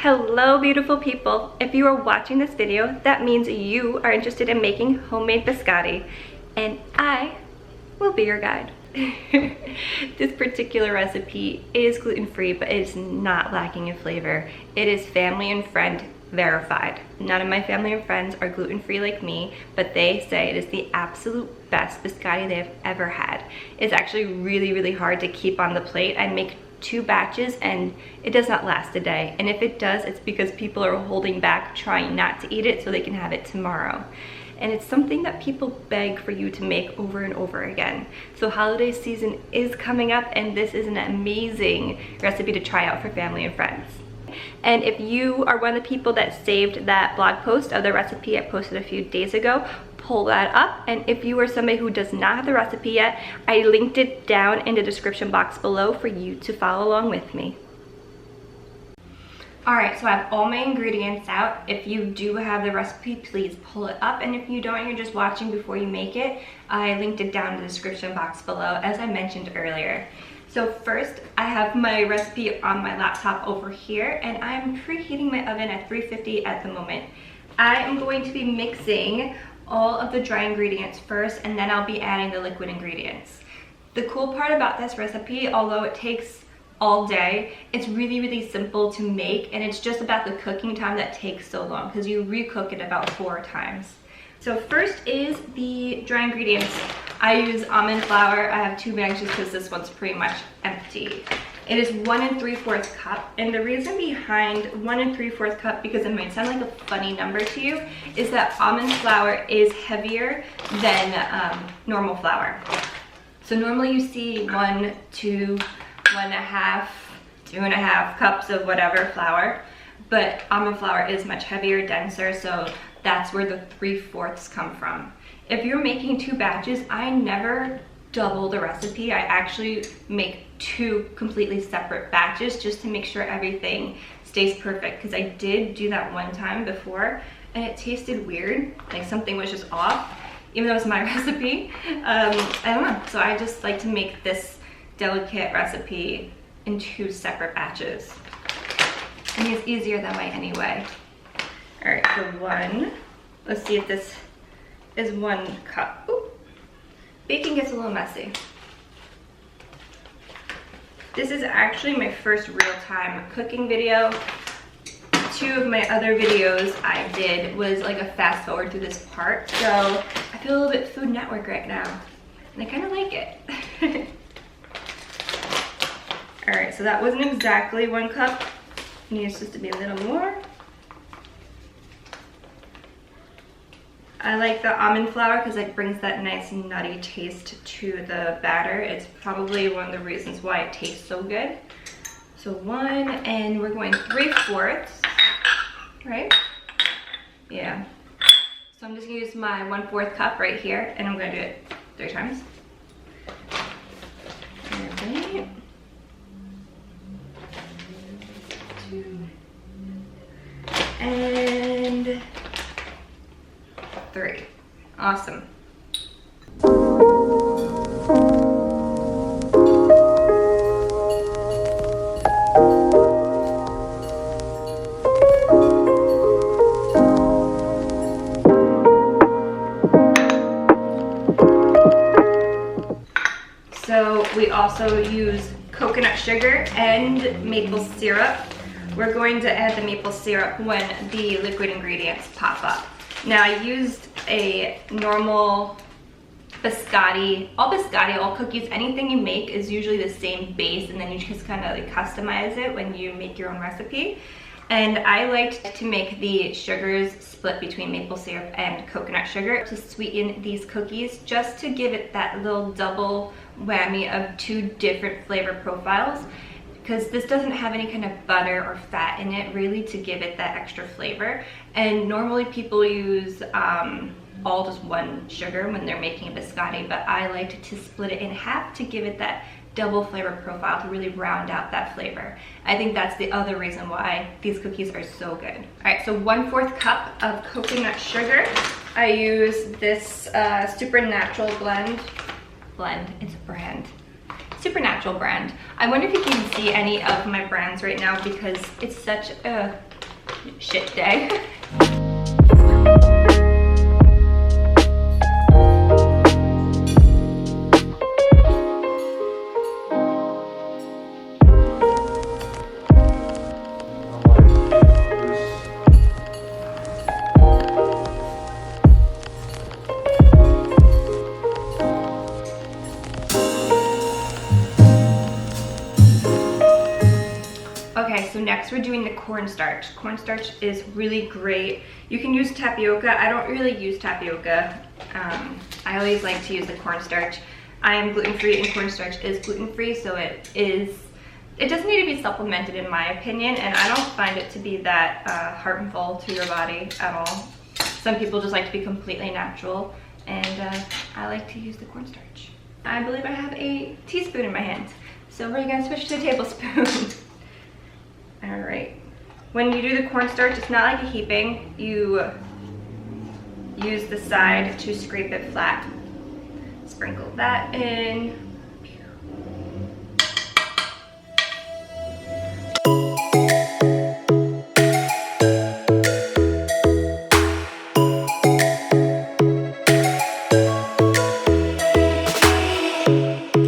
Hello beautiful people. If you are watching this video, that means you are interested in making homemade biscotti, and I will be your guide. This particular recipe is gluten-free, but it is not lacking in flavor. It is family and friend verified. None of my family and friends are gluten-free like me, but they say it is the absolute best biscotti they have ever had. It's actually really hard to keep on the plate. I make 2 batches and it does not last a day, and if it does, it's because people are holding back, trying not to eat it so they can have it tomorrow. And it's something that people beg for you to make over and over again. So holiday season is coming up, and this is an amazing recipe to try out for family and friends. And if you are one of the people that saved that blog post of the recipe I posted a few days ago, pull that up. And if you are somebody who does not have the recipe yet, I linked it down in the description box below for you to follow along with me. Alright, so I have all my ingredients out. If you do have the recipe, please pull it up. And if you don't, you're just watching before you make it, I linked it down in the description box below, as I mentioned earlier. So first, I have my recipe on my laptop over here, and I'm preheating my oven at 350 at the moment. I am going to be mixing all of the dry ingredients first, and then I'll be adding the liquid ingredients. The cool part about this recipe, although it takes all day, it's really simple to make, and it's just about the cooking time that takes so long because you recook it about 4 times. So first is the dry ingredients. I use almond flour. I have 2 bags just because this one's pretty much empty. It is 1 3/4 cup, and the reason behind 1 3/4 cup, because it might sound like a funny number to you, is that almond flour is heavier than normal flour. So normally you see 1, 2, 1.5, 2.5 cups of whatever flour, but almond flour is much heavier, denser, so that's where the 3/4 come from. If you're making 2 batches, I never double the recipe. I actually make 2 completely separate batches just to make sure everything stays perfect, because I did do that one time before and it tasted weird, like something was just off, even though it's my recipe. I don't know, so I just like to make this delicate recipe in 2 separate batches. I mean, it's easier that way anyway. All right, so 1, let's see if this is 1 cup. Ooh. Baking gets a little messy. This is actually my first real-time cooking video. 2 of my other videos I did was like a fast forward through this part, so I feel a little bit Food Network right now, and I kind of like it. All right, so that wasn't exactly 1 cup. It needs just to be a little more. I like the almond flour because it brings that nice nutty taste to the batter. It's probably one of the reasons why it tastes so good. So 1, and we're going 3/4, right? Yeah. So I'm just gonna use my 1/4 cup right here, and I'm gonna do it 3 times. All right. 2. And 3. Awesome. So we also use coconut sugar and maple syrup. We're going to add the maple syrup when the liquid ingredients pop up. Now I used a normal biscotti. All cookies, anything you make is usually the same base, and then you just kind of like customize it when you make your own recipe. And I liked to make the sugars split between maple syrup and coconut sugar to sweeten these cookies, just to give it that little double whammy of 2 different flavor profiles, because this doesn't have any kind of butter or fat in it really to give it that extra flavor. And normally people use all just 1 sugar when they're making a biscotti, but I liked to split it in half to give it that double flavor profile to really round out that flavor. I think that's the other reason why these cookies are so good. All right, so 1/4 cup of coconut sugar. I use this Supernatural blend. It's a brand. Supernatural brand. I wonder if you can see any of my brands right now because it's such a shit day. Okay, so next we're doing the cornstarch. Cornstarch is really great. You can use tapioca. I don't really use tapioca. I always like to use the cornstarch. I am gluten-free and cornstarch is gluten-free, so it doesn't need to be supplemented in my opinion, and I don't find it to be that harmful to your body at all. Some people just like to be completely natural, and I like to use the cornstarch. I believe I have a teaspoon in my hand, so we're gonna switch to a tablespoon. All right, when you do the cornstarch, it's not like a heaping. You use the side to scrape it flat. Sprinkle that in.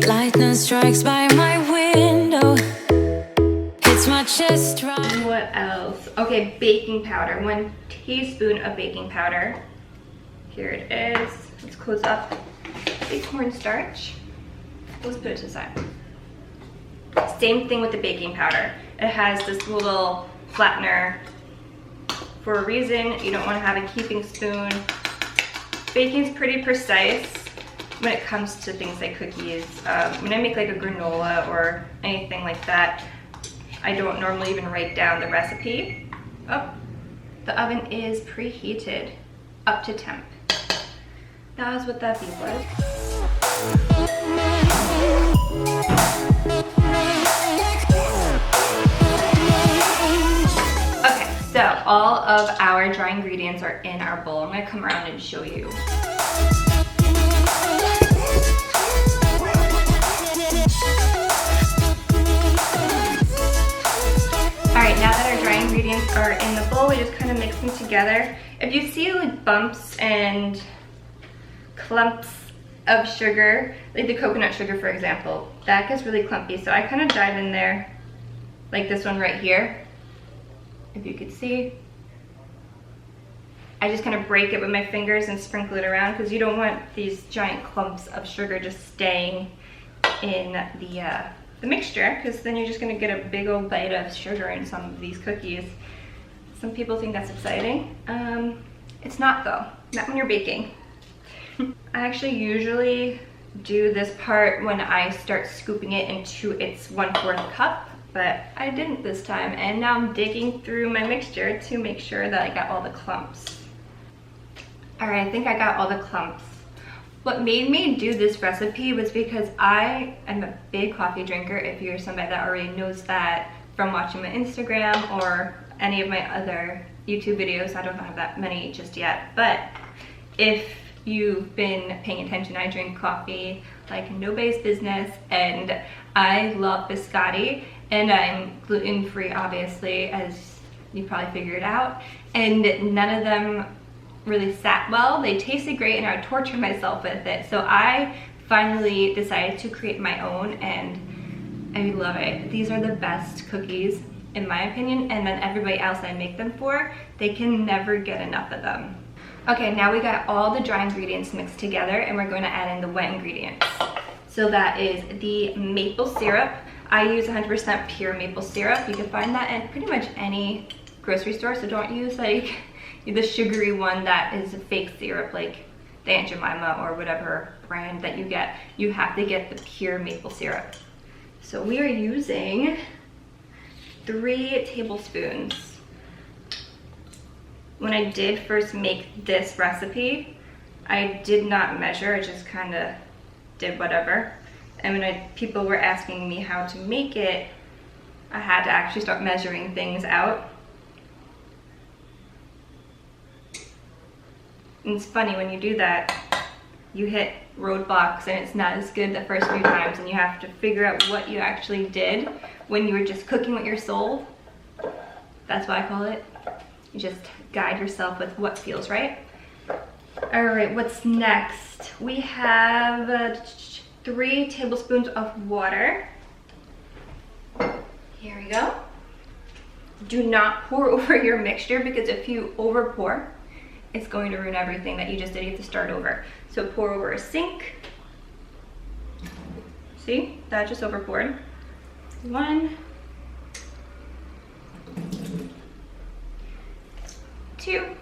Lightning strikes by my window. It's my chest right. What else? Okay, baking powder. 1 teaspoon of baking powder. Here it is. Let's close up the cornstarch. Let's put it to the side. Same thing with the baking powder. It has this little flattener for a reason. You don't want to have a heaping spoon. Baking's pretty precise when it comes to things like cookies. When I make like a granola or anything like that, I don't normally even write down the recipe. Oh, the oven is preheated up to temp. That was what that beep was. Okay, so all of our dry ingredients are in our bowl. I'm gonna come around and show you. Alright, now that our dry ingredients are in the bowl, we just kind of mix them together. If you see like bumps and clumps of sugar, like the coconut sugar for example, that gets really clumpy. So I kind of dive in there, like this one right here, if you could see. I just kind of break it with my fingers and sprinkle it around because you don't want these giant clumps of sugar just staying in the mixture, because then you're just going to get a big old bite of sugar in some of these cookies. Some people think that's exciting. It's not though, not when you're baking. I actually usually do this part when I start scooping it into its 1/4 cup, but I didn't this time, and now I'm digging through my mixture to make sure that I got all the clumps. All right, I think I got all the clumps. What made me do this recipe was because I am a big coffee drinker. If you're somebody that already knows that from watching my Instagram or any of my other YouTube videos, I don't have that many just yet, but if you've been paying attention, I drink coffee like nobody's business, and I love biscotti, and I'm gluten-free obviously, as you probably figured out, and none of them really sat well. They tasted great and I would torture myself with it. So I finally decided to create my own, and I love it. These are the best cookies in my opinion, and then everybody else I make them for, they can never get enough of them. Okay, now we got all the dry ingredients mixed together, and we're going to add in the wet ingredients. So that is the maple syrup. I use 100% pure maple syrup. You can find that in pretty much any grocery store, so don't use like the sugary one that is a fake syrup like the Aunt Jemima or whatever brand that you get. You have to get the pure maple syrup. So we are using 3 tablespoons. When I did first make this recipe, I did not measure, I just kind of did whatever. And when people were asking me how to make it, I had to actually start measuring things out. And it's funny, when you do that, you hit roadblocks and it's not as good the first few times, and you have to figure out what you actually did when you were just cooking with your soul. That's what I call it. You just guide yourself with what feels right. All right, what's next? We have 3 tablespoons of water. Here we go. Do not pour over your mixture, because if you over pour, it's going to ruin everything that you just did. You have to start over. So pour over a sink. See, that just over poured. 1, 2,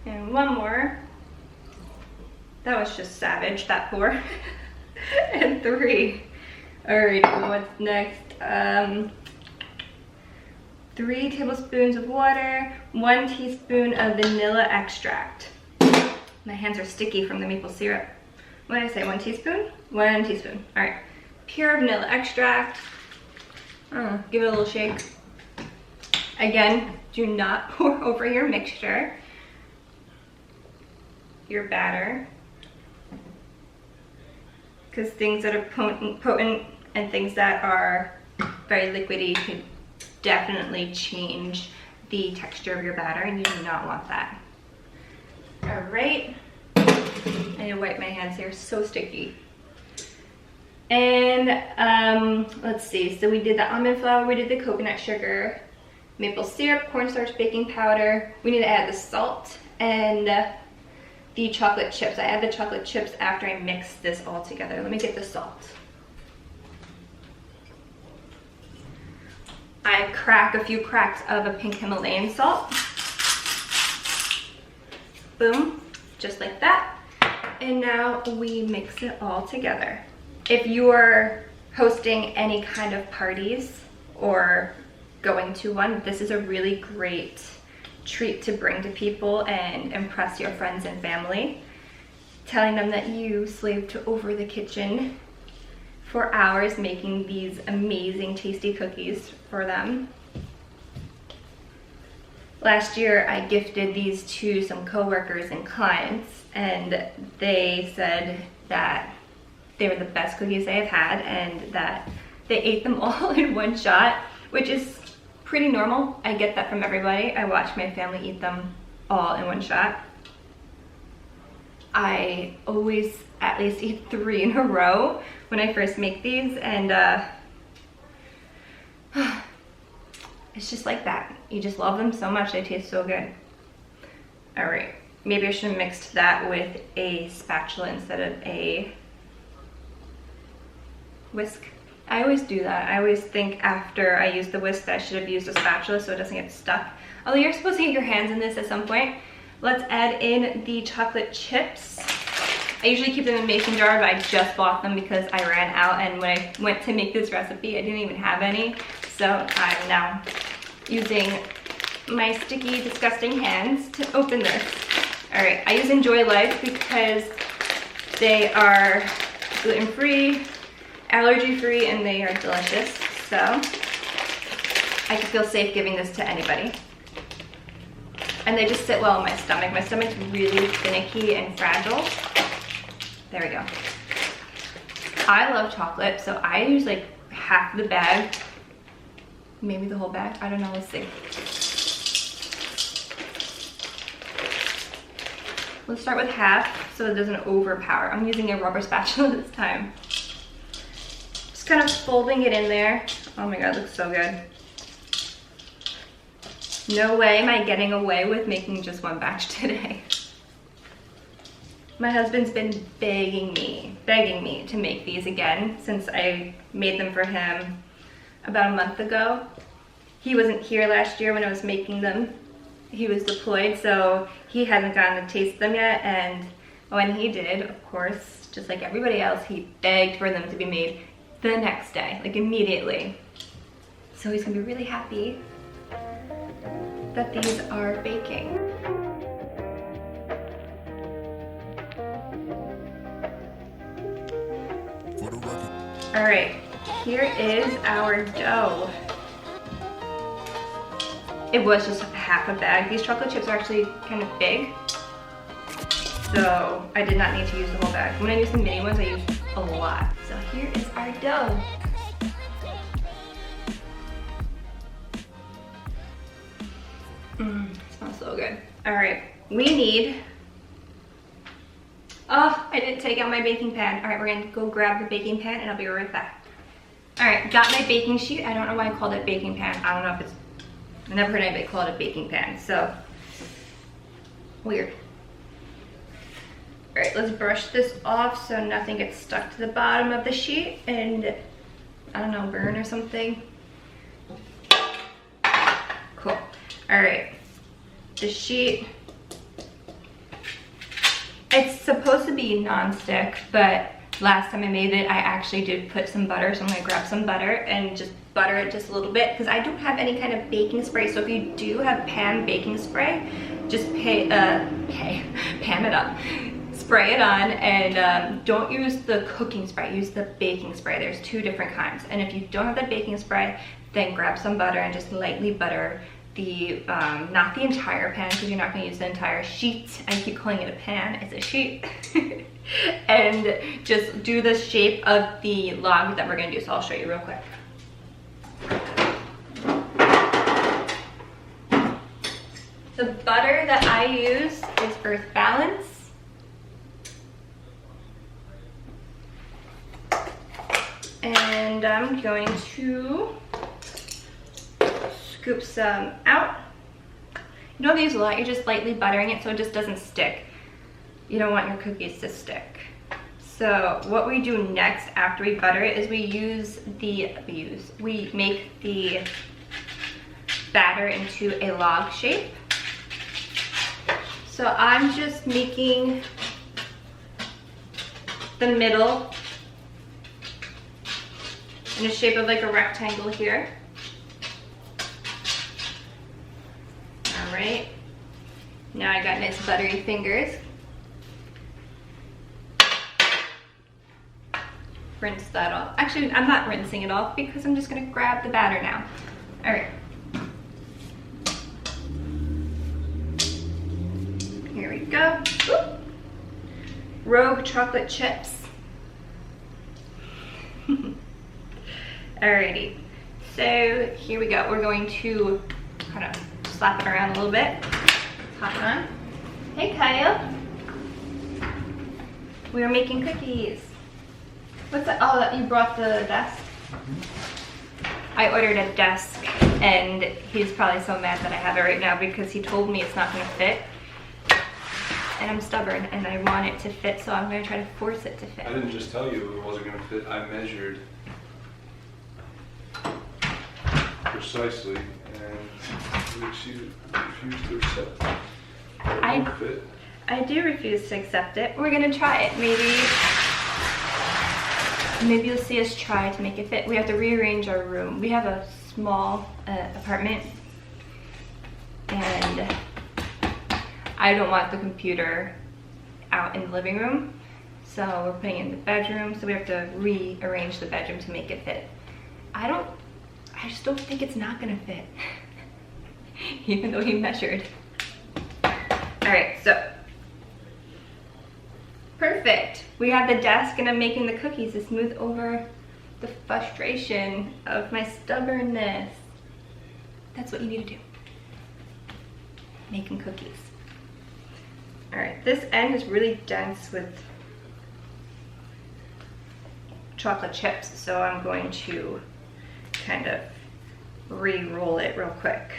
and 1 more. That was just savage, that pour. And 3. All right, what's next? 3 tablespoons of water, 1 teaspoon of vanilla extract. My hands are sticky from the maple syrup. What did I say, 1 teaspoon? 1 teaspoon, all right. Pure vanilla extract. Give it a little shake. Again, do not pour over your mixture, your batter, because things that are potent and things that are very liquidy could definitely change the texture of your batter, and you do not want that. All right, I need to wipe my hands, they're so sticky. And let's see, so we did the almond flour, we did the coconut sugar, maple syrup, cornstarch, baking powder. We need to add the salt and the chocolate chips. I add the chocolate chips after I mix this all together. Let me get the salt. I crack a few cracks of a pink Himalayan salt. Boom, just like that. And now we mix it all together. If you're hosting any kind of parties or going to one, this is a really great treat to bring to people and impress your friends and family. Telling them that you slaved over the kitchen for hours making these amazing tasty cookies for them. Last year I gifted these to some coworkers and clients, and they said that they were the best cookies they have had and that they ate them all in one shot, which is pretty normal. I get that from everybody. I watch my family eat them all in one shot. I always at least eat 3 in a row when I first make these, and it's just like that. You just love them so much, they taste so good. All right, maybe I should have mixed that with a spatula instead of a whisk. I always do that. I always think after I use the whisk that I should have used a spatula so it doesn't get stuck. Although you're supposed to get your hands in this at some point. Let's add in the chocolate chips. I usually keep them in a mason jar, but I just bought them because I ran out, and when I went to make this recipe, I didn't even have any. So I'm now using my sticky, disgusting hands to open this. All right, I use Enjoy Life because they are gluten-free, allergy-free, and they are delicious. So I can feel safe giving this to anybody. And they just sit well in my stomach. My stomach's really finicky and fragile. There we go. I love chocolate, so I use like half the bag, maybe the whole bag. I don't know, let's see. Let's start with half so it doesn't overpower. I'm using a rubber spatula this time. Just kind of folding it in there. Oh my God, it looks so good. No way am I getting away with making just 1 batch today. My husband's been begging me to make these again since I made them for him about a month ago. He wasn't here last year when I was making them. He was deployed, so he hasn't gotten to taste them yet, and when he did, of course, just like everybody else, he begged for them to be made the next day, like immediately. So he's gonna be really happy that these are baking. All right, here is our dough. It was just half a bag. These chocolate chips are actually kind of big, so I did not need to use the whole bag. When I use the mini ones, I use a lot. So here is our dough. It smells so good. All right, we need, oh, I didn't take out my baking pan. All right, we're gonna go grab the baking pan and I'll be right back. All right, got my baking sheet. I don't know why I called it baking pan. I don't know if it's, I never heard anybody call it a baking pan, so weird. All right, let's brush this off so nothing gets stuck to the bottom of the sheet and, I don't know, burn or something. Cool. All right, the sheet, it's supposed to be non-stick, but last time I made it, I actually did put some butter, so I'm gonna grab some butter and just butter it just a little bit because I don't have any kind of baking spray. So if you do have pan baking spray, just pan it up. Spray it on, and don't use the cooking spray, use the baking spray. There's two different kinds. And if you don't have the baking spray, then grab some butter and just lightly butter the, not the entire pan because you're not gonna use the entire sheet. I keep calling it a pan, it's a sheet. And just do the shape of the log that we're gonna do. So I'll show you real quick. The butter that I use is Earth Balance. And I'm going to scoop some out. You don't use a lot, you're just lightly buttering it so it just doesn't stick. You don't want your cookies to stick. So what we do next after we butter it is we make the batter into a log shape. So I'm just making the middle in the shape of like a rectangle here. All right, now I got nice buttery fingers. Rinse that off. Actually, I'm not rinsing it off because I'm just gonna grab the batter now. All right. Here we go. Oop. Rogue chocolate chips. Alrighty, so here we go. We're going to kind of slap it around a little bit. Hop on. Hey Kyle. We are making cookies. What's that? Oh, you brought the desk? I ordered a desk and he's probably so mad that I have it right now because he told me it's not gonna fit. And I'm stubborn and I want it to fit, so I'm gonna try to force it to fit. I didn't just tell you it wasn't gonna fit, I measured precisely and she refused to accept it. I do refuse to accept it. We're gonna try it. Maybe you'll see us try to make it fit. We have to rearrange our room. We have a small apartment and I don't want the computer out in the living room. So we're putting it in the bedroom. So we have to rearrange the bedroom to make it fit. I just don't think it's not gonna fit. Even though he measured. All right, so. Perfect. We have the desk and I'm making the cookies to smooth over the frustration of my stubbornness. That's what you need to do. Making cookies. All right, this end is really dense with chocolate chips, so I'm going to kind of re-roll it real quick.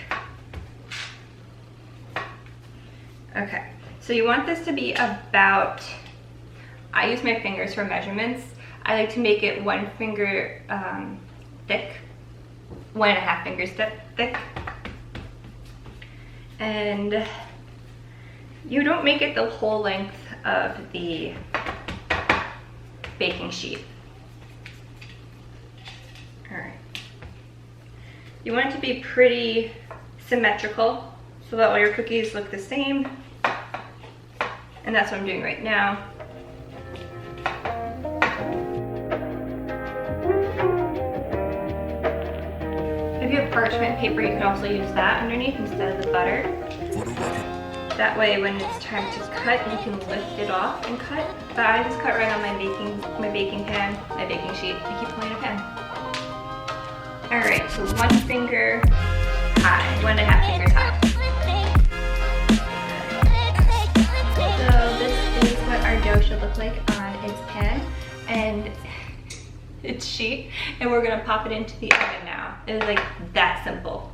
Okay, so you want this to be about, I use my fingers for measurements. I like to make it 1 finger thick, 1.5 fingers thick. And you don't make it the whole length of the baking sheet. All right. You want it to be pretty symmetrical so that all your cookies look the same. And that's what I'm doing right now. If you have parchment paper, you can also use that underneath instead of the butter. That way when it's time to cut, you can lift it off and cut. But I just cut right on my baking pan, my baking sheet. I keep calling it a pan. All right, so 1 finger high, 1.5 fingers high. look like on its pan and its sheet, and we're gonna pop it into the oven now. It's like that simple.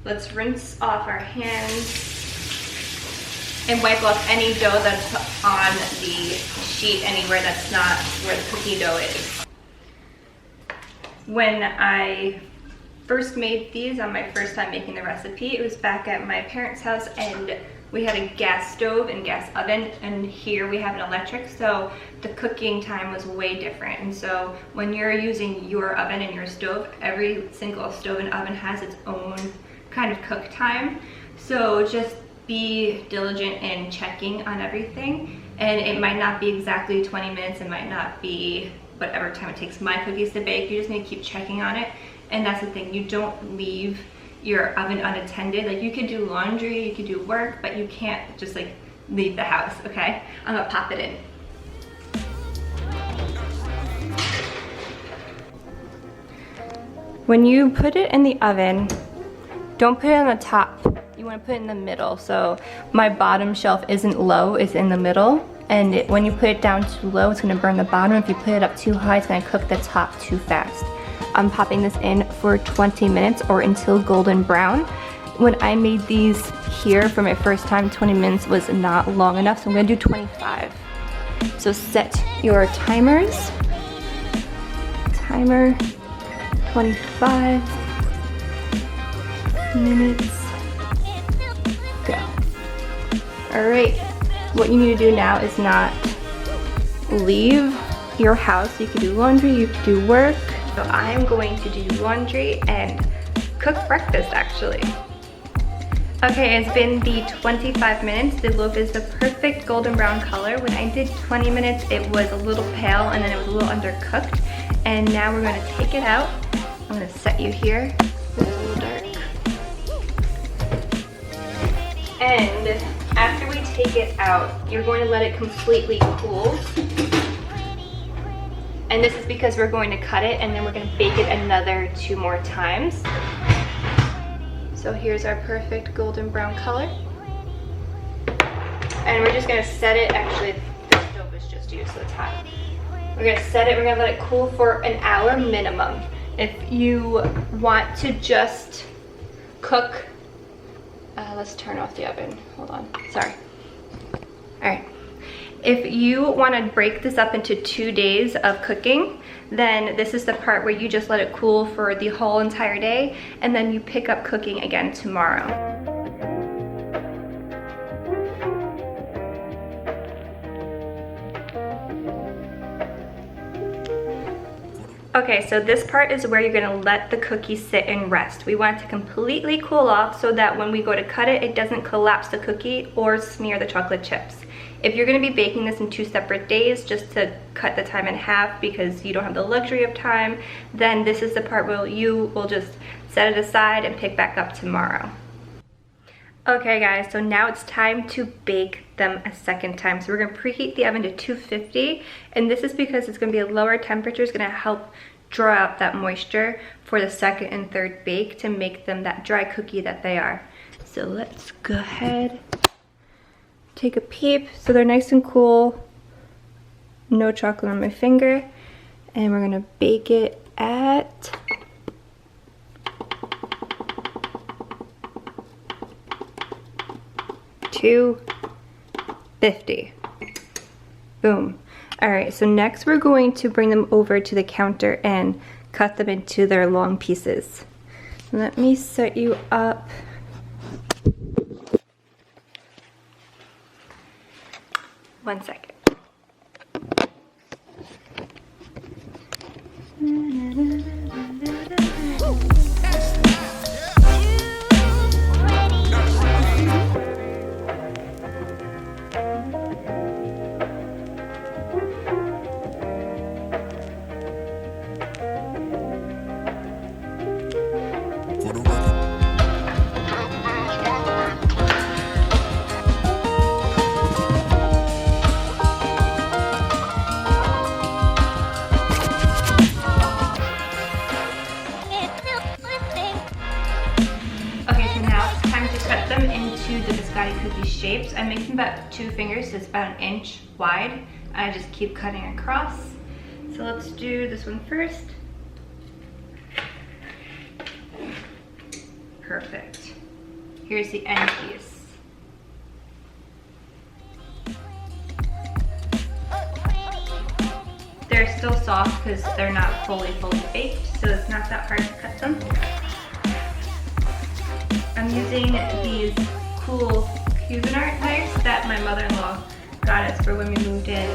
Let's rinse off our hands and wipe off any dough that's on the sheet anywhere that's not where the cookie dough is. When I first made these on my first time making the recipe, it was back at my parents' house, and we had a gas stove and gas oven, and here we have an electric, so the cooking time was way different. And so when you're using your oven and your stove, every single stove and oven has its own kind of cook time. So just be diligent in checking on everything, and it might not be exactly 20 minutes, it might not be whatever time it takes my cookies to bake. You just need to keep checking on it. And that's the thing, you don't leave your oven unattended. Like, you could do laundry, you could do work, but you can't just like leave the house, okay? I'm gonna pop it in. When you put it in the oven, don't put it on the top. You wanna put it in the middle. So my bottom shelf isn't low, it's in the middle. And when you put it down too low, it's gonna burn the bottom. If you put it up too high, it's gonna cook the top too fast. I'm popping this in for 20 minutes or until golden brown. When I made these here for my first time, 20 minutes was not long enough, so I'm gonna do 25. So set your timers. Timer, 25 minutes, go. All right. What you need to do now is not leave your house. You can do laundry, you can do work. So I am going to do laundry and cook breakfast actually. Okay, it's been the 25 minutes. The loaf is the perfect golden brown color. When I did 20 minutes, it was a little pale and then it was a little undercooked. And now we're gonna take it out. I'm gonna set you here. It's a little dark. And after we take it out, you're going to let it completely cool. And this is because we're going to cut it and then we're going to bake it another 2 more times. So here's our perfect golden brown color. And we're just going to set it, actually the stove is just used so it's hot. We're going to set it, we're going to let it cool for an hour minimum. If you want to just cook, let's turn off the oven, hold on, sorry. All right. If you want to break this up into 2 days of cooking, then this is the part where you just let it cool for the whole entire day, and then you pick up cooking again tomorrow. Okay, so this part is where you're gonna let the cookie sit and rest. We want it to completely cool off so that when we go to cut it, it doesn't collapse the cookie or smear the chocolate chips. If you're gonna be baking this in 2 separate days just to cut the time in half because you don't have the luxury of time, then this is the part where you will just set it aside and pick back up tomorrow. Okay guys, so now it's time to bake them a second time. So we're gonna preheat the oven to 250, and this is because it's gonna be a lower temperature. It's gonna help draw out that moisture for the second and third bake to make them that dry cookie that they are. So let's go ahead, take a peep. So they're nice and cool, no chocolate on my finger, and we're gonna bake it at 250. Boom. All right, so next we're going to bring them over to the counter and cut them into their long pieces. Let me set you up. One second. Into the biscotti cookie shapes. I make them about 2 fingers, so it's about 1 inch wide. I just keep cutting across. So let's do this one first. Perfect. Here's the end piece. They're still soft because they're not fully baked, so it's not that hard to cut them. I'm using these cool Cuisinart knives that my mother-in-law got us for when we moved in.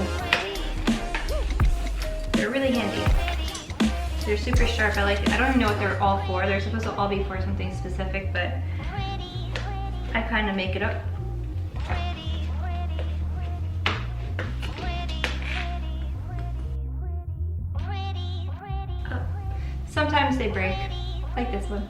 They're really handy. They're super sharp. I like it. I don't even know what they're all for. They're supposed to all be for something specific, but I kind of make it up. Oh. Sometimes they break, like this one.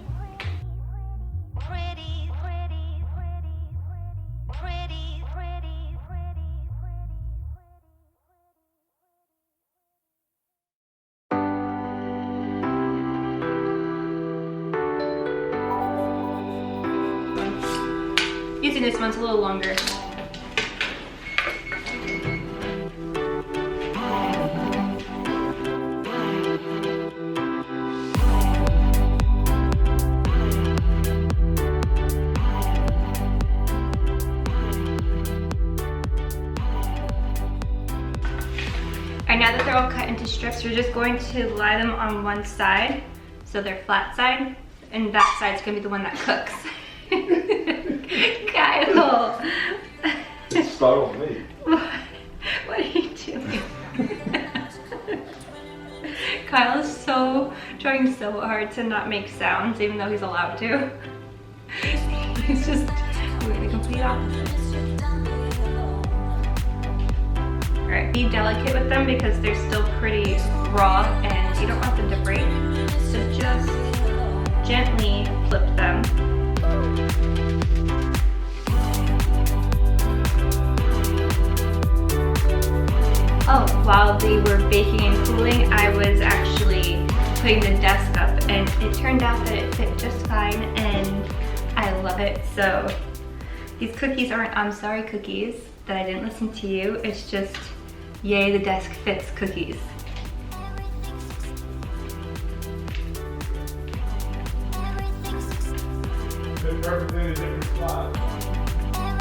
Using this one's a little longer. Alright, now that they're all cut into strips, we're just going to lie them on one side, so they're flat side, and that side's gonna be the one that cooks. Kyle! It startled me. What are you doing? Kyle is trying so hard to not make sounds, even though he's allowed to. He's just doing the complete opposite. Alright, be delicate with them because they're still pretty raw and you don't want them to break. So just gently flip them. Oh, while they were baking and cooling, I was actually putting the desk up and it turned out that it fit just fine and I love it. So these cookies aren't I'm sorry cookies that I didn't listen to you. It's just yay, the desk fits cookies. Fit perfectly in a different spot.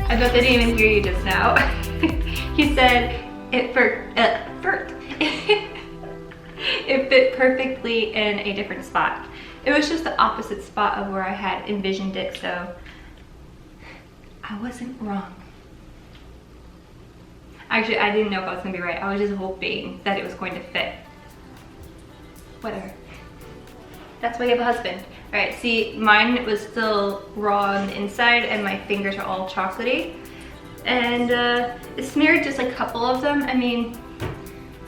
I bet they didn't even hear you just now. He said it fit perfectly in a different spot. It was just the opposite spot of where I had envisioned it, so I wasn't wrong. Actually, I didn't know if I was gonna be right. I was just hoping that it was going to fit. Whatever. That's why you have a husband. All right, see, mine was still raw on the inside and my fingers are all chocolatey. And it smeared just a couple of them. I mean,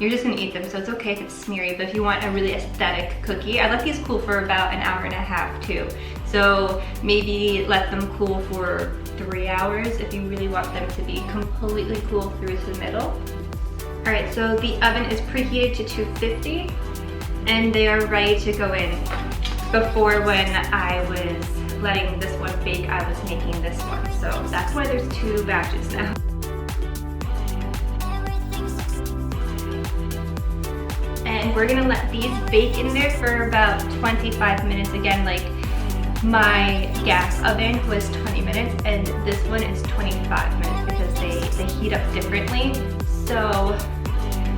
you're just gonna eat them, so it's okay if it's smeary, but if you want a really aesthetic cookie, I let these cool for about an hour and a half too. So maybe let them cool for 3 hours if you really want them to be completely cool through to the middle. All right, so the oven is preheated to 250 and they are ready to go in. Before, when I was letting this one bake, I was making this one. So that's why there's 2 batches now. And we're gonna let these bake in there for about 25 minutes. Again, like my gas oven was 20 minutes and this one is 25 minutes because they heat up differently. So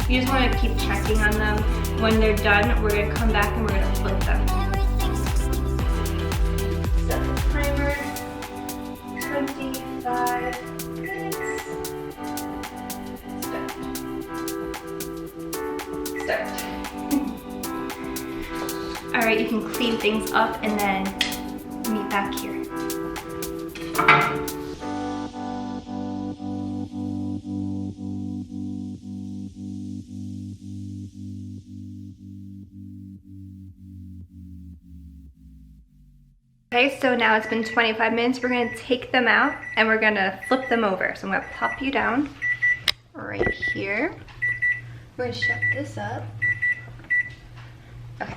you just wanna keep checking on them. When they're done, we're gonna come back and we're gonna flip them. Set the timer, 25 minutes. Start. All right, you can clean things up and then meet back here. Okay, so now it's been 25 minutes. We're gonna take them out and we're gonna flip them over. So I'm gonna pop you down right here. We're gonna shut this up. Okay.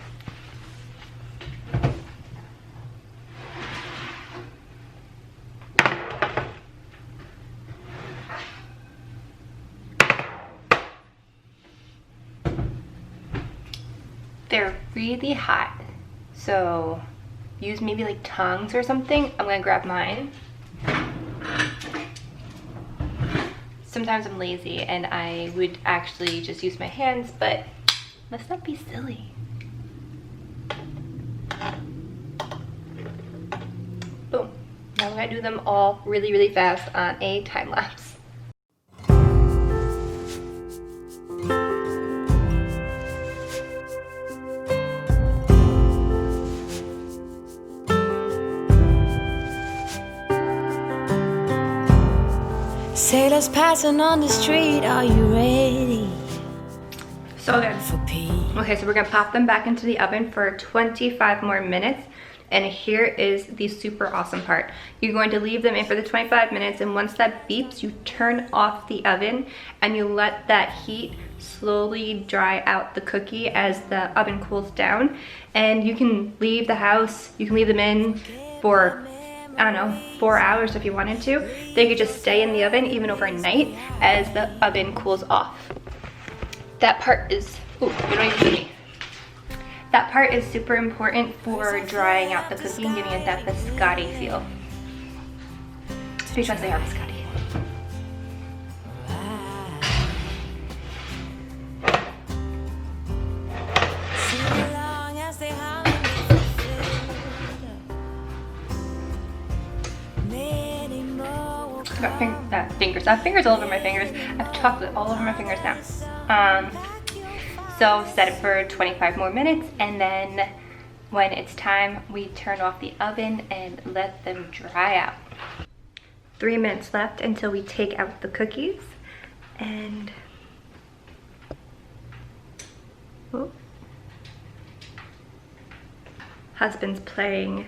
They're really hot, so use maybe like tongs or something. I'm gonna grab mine. Sometimes I'm lazy and I would actually just use my hands, but let's not be silly. Boom. Now we're gonna do them all really, really fast on a time lapse. Sailors passing on the street, are you ready? So good. For peace. Okay, so we're gonna pop them back into the oven for 25 more minutes. And here is the super awesome part. You're going to leave them in for the 25 minutes, and once that beeps, you turn off the oven and you let that heat slowly dry out the cookie as the oven cools down. And you can leave the house, you can leave them in for, I don't know, 4 hours if you wanted to. They could just stay in the oven even overnight as the oven cools off. That part is, ooh, you don't even see me. That part is super important for drying out the cookie and giving it that biscotti feel. Because they are biscotti. I have fingers all over my fingers. I have chocolate all over my fingers now. So set it for 25 more minutes, and then when it's time, we turn off the oven and let them dry out. 3 minutes left until we take out the cookies, and oh, husband's playing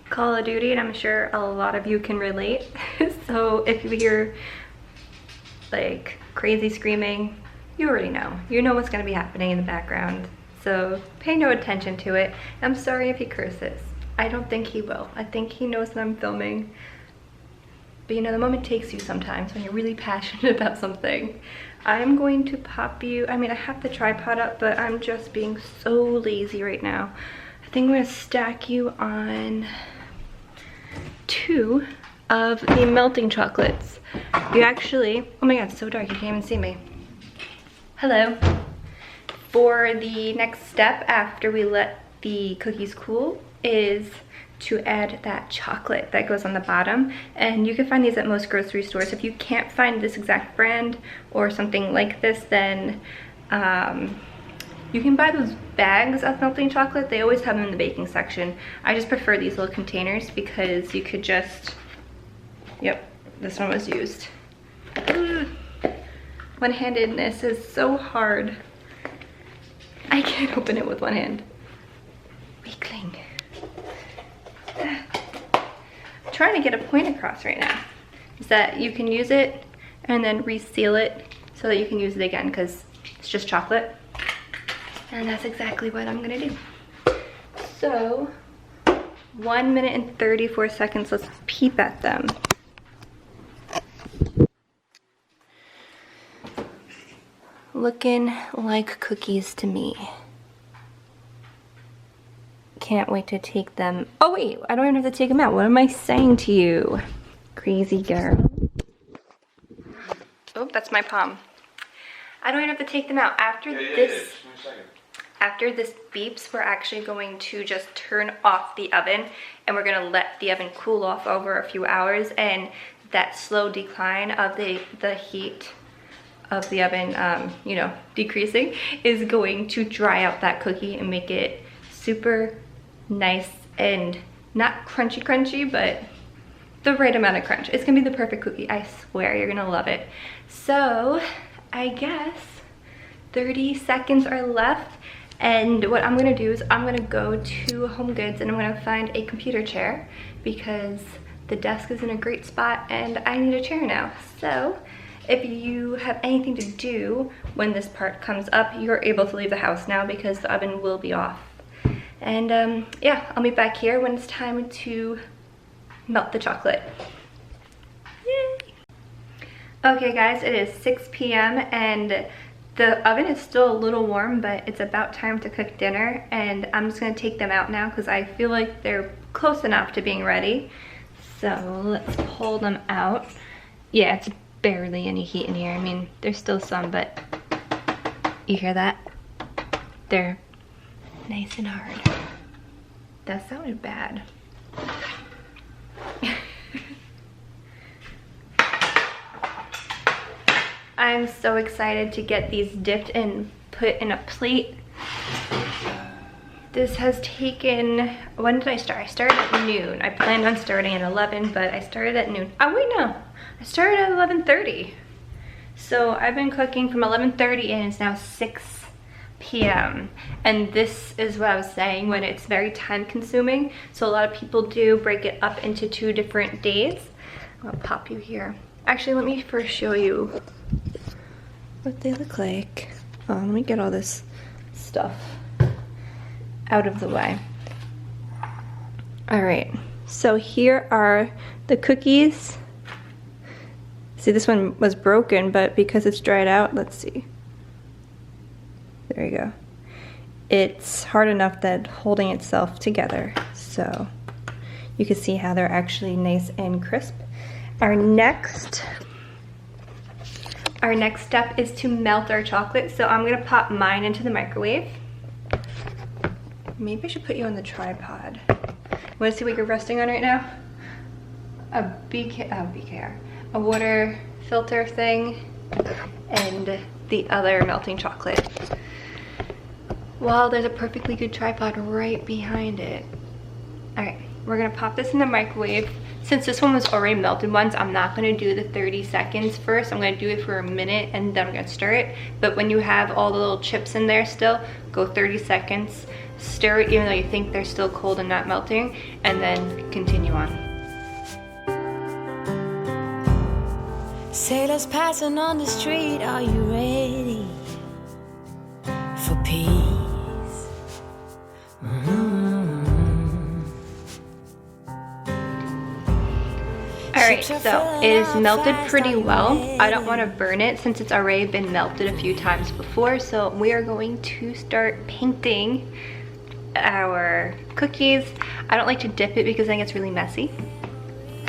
Call of Duty, and I'm sure a lot of you can relate. So if you hear like crazy screaming, you already know. You know what's gonna be happening in the background. So pay no attention to it. I'm sorry if he curses. I don't think he will. I think he knows that I'm filming. But you know, the moment takes you sometimes when you're really passionate about something. I'm going to pop you, I mean, I have the tripod up, but I'm just being so lazy right now. I think I'm gonna stack you on 2 of the melting chocolates. You actually, oh my God, it's so dark, you can't even see me. Hello. For the next step after we let the cookies cool is to add that chocolate that goes on the bottom. And you can find these at most grocery stores. If you can't find this exact brand or something like this, then you can buy those bags of melting chocolate. They always have them in the baking section. I just prefer these little containers because you could just, yep, this one was used. One-handedness is so hard. I can't open it with one hand. Weakling. I'm trying to get a point across right now. Is that you can use it and then reseal it so that you can use it again, because it's just chocolate. And that's exactly what I'm gonna do. So, 1 minute and 34 seconds, let's peep at them. Looking like cookies to me. Can't wait to take them. Oh wait, I don't even have to take them out. What am I saying to you? Crazy girl. Oh, that's my palm. I don't even have to take them out. After this beeps, we're actually going to just turn off the oven and we're gonna let the oven cool off over a few hours, and that slow decline of the heat of the oven, you know, decreasing, is going to dry out that cookie and make it super nice and not crunchy, but the right amount of crunch. It's gonna be the perfect cookie. I swear, you're gonna love it. So I guess 30 seconds are left. And what I'm gonna do is I'm gonna go to Home Goods and I'm gonna find a computer chair because the desk is in a great spot and I need a chair now. So if you have anything to do when this part comes up, you're able to leave the house now because the oven will be off. And yeah, I'll be back here when it's time to melt the chocolate. Yay! Okay guys, it is 6 p.m. and The oven is still a little warm, but it's about time to cook dinner, and I'm just gonna take them out now because I feel like they're close enough to being ready. So let's pull them out. Yeah, it's barely any heat in here. I mean, there's still some, but you hear that? They're nice and hard. That sounded bad. I'm so excited to get these dipped and put in a plate. This has taken, when did I start? I started at noon. I planned on starting at 11, but I started at noon. Oh wait, no. I started at 11:30. So I've been cooking from 11:30 and it's now 6 p.m. And this is what I was saying, when it's very time consuming. So a lot of people do break it up into 2 different days. I'll pop you here. Actually, let me first show you what they look like. Oh, let me get all this stuff out of the way. All right, so here are the cookies. See, this one was broken, but because it's dried out, let's see. There you go. It's hard enough that holding itself together. So you can see how they're actually nice and crisp. Our next step is to melt our chocolate. So I'm gonna pop mine into the microwave. Maybe I should put you on the tripod. Wanna see what you're resting on right now? A BKR. A water filter thing and the other melting chocolate. Well, there's a perfectly good tripod right behind it. All right, we're gonna pop this in the microwave. Since this one was already melted once, I'm not gonna do the 30 seconds first. I'm gonna do it for a minute and then I'm gonna stir it. But when you have all the little chips in there still, go 30 seconds, stir it even though you think they're still cold and not melting, and then continue on. Sailors passing on the street, are you ready for peace? Alright, so it is melted pretty well. I don't want to burn it since it's already been melted a few times before, so we are going to start painting our cookies. I don't like to dip it because I think it's really messy.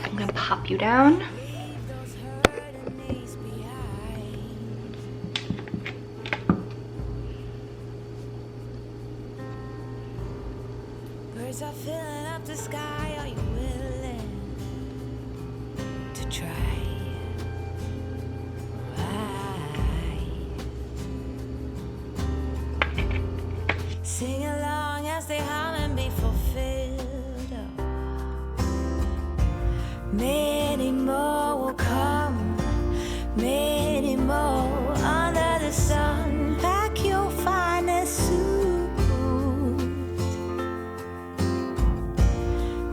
I'm gonna pop you down. Birds are filling up the sky, are you willing to try? Sing along as they hum and be fulfilled. Many more will come, many more under the sun. Pack your finest suit.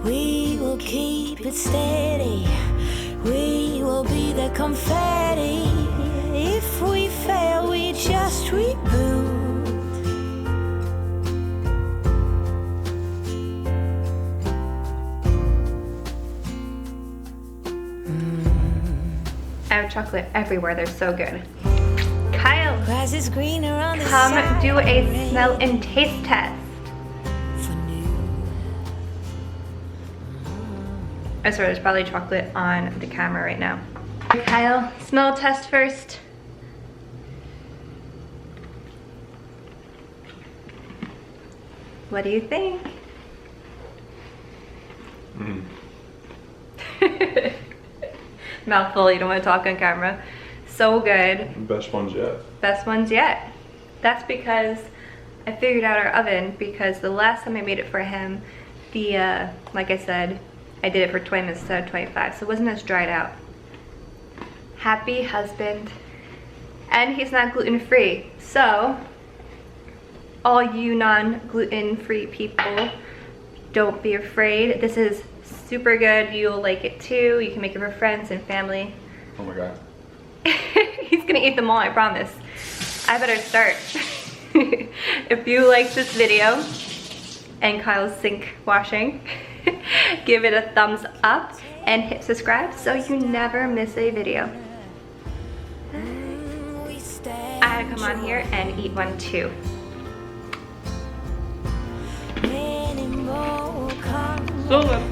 We will keep it steady. We will be the confetti. If we fail, we just reboot. I have chocolate everywhere, they're so good. Kyle, Grass is greener on the come side. do a smell and taste test. I swear there's probably chocolate on the camera right now. Kyle, smell test first. What do you think? Mouthful, you don't want to talk on camera. So good. Best ones yet. Best ones yet. That's because I figured out our oven, because the last time I made it for him, like I said, I did it for 20 minutes instead of 25, so it wasn't as dried out. Happy husband. And he's not gluten-free. So, all you non-gluten-free people, don't be afraid. This is super good. You'll like it too. You can make it for friends and family. Oh my god. He's gonna eat them all, I promise. I better start. If you like this video and Kyle's sink washing, give it a thumbs up and hit subscribe so you never miss a video. I had a come on here and eat one too. Many more will come. So good.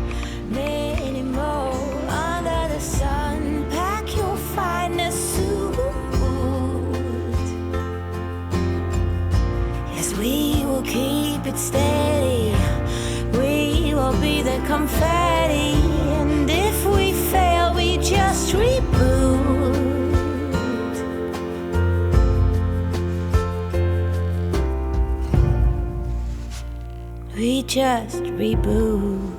Many more under the sun. Pack your finest suit. Yes, we will keep it steady. We will be the confetti. And if we fail, we just reboot. We just reboot.